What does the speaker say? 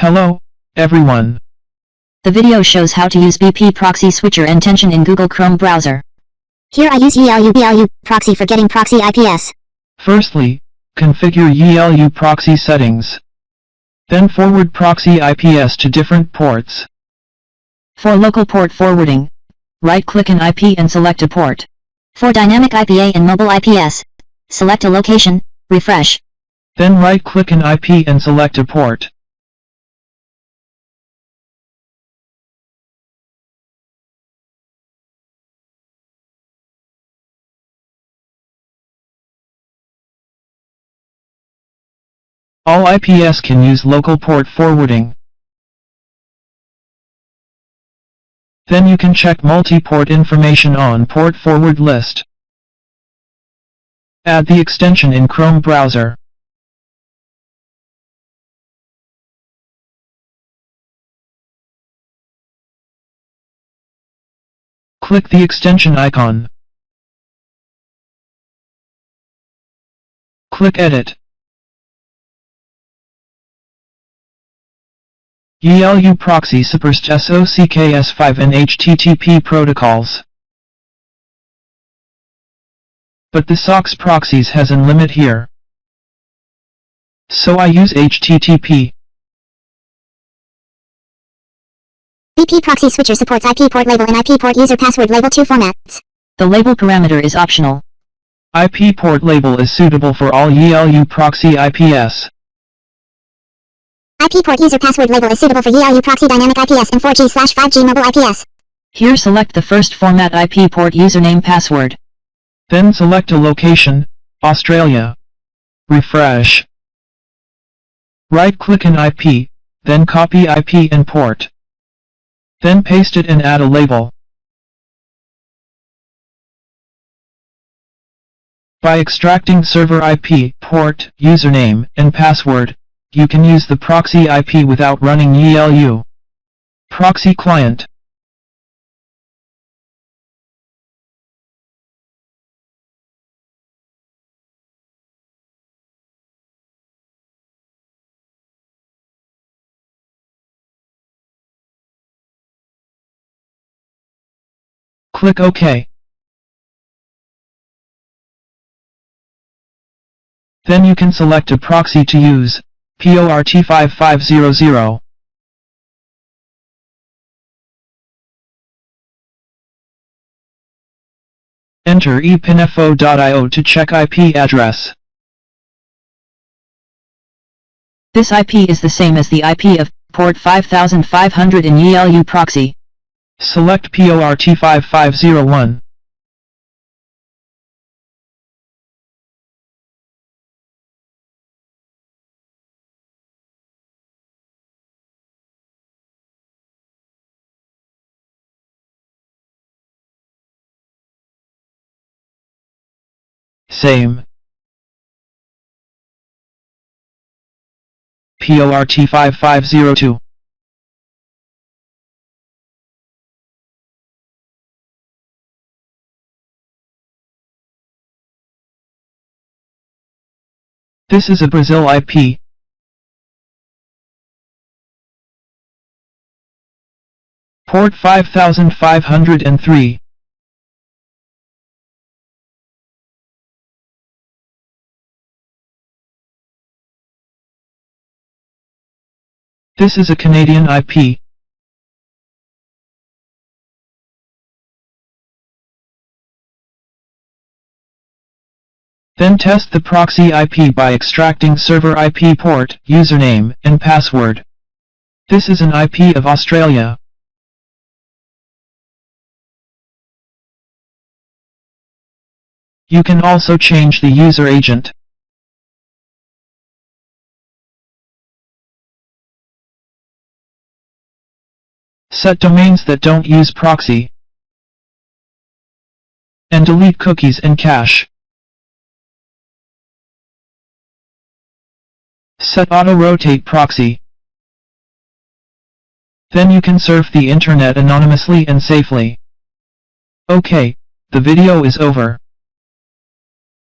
Hello, everyone. The video shows how to use BP Proxy Switcher and Tension in Google Chrome browser. Here I use YiLuProxy for getting proxy IPs. Firstly, configure YiLuProxy settings. Then forward proxy IPs to different ports. For local port forwarding, right-click an IP and select a port. For dynamic IPA and mobile IPs, select a location, refresh. Then right-click an IP and select a port. All IPs can use local port forwarding. Then you can check multi-port information on port forward list. Add the extension in Chrome browser. Click the extension icon. Click Edit. YiLuProxy supports SOCKS5 and HTTP protocols. But the SOCKS proxies has an limit here. So I use HTTP. BP Proxy Switcher supports IP port label and IP port user password label 2 formats. The label parameter is optional. IP port label is suitable for all YiLuProxy IPs. IP port user password label is suitable for YiLuProxy dynamic IPs and 4G/5G mobile IPs. Here select the first format IP port username password. Then select a location, Australia. Refresh. Right-click an IP, then copy IP and port. Then paste it and add a label. By extracting server IP, port, username, and password, you can use the proxy IP without running YiLuProxy client. Click OK. Then you can select a proxy to use, port5500. Enter epinfo.io to check IP address. This IP is the same as the IP of port 5500 in YiLuProxy. Select port5501. Same. port5502. This is a Brazil IP. Port 5503. This is a Canadian IP. Then test the proxy IP by extracting server IP port, username, and password. This is an IP of Australia. You can also change the user agent. Set domains that don't use proxy. And delete cookies and cache. Set auto-rotate proxy. Then you can surf the internet anonymously and safely. Okay, the video is over.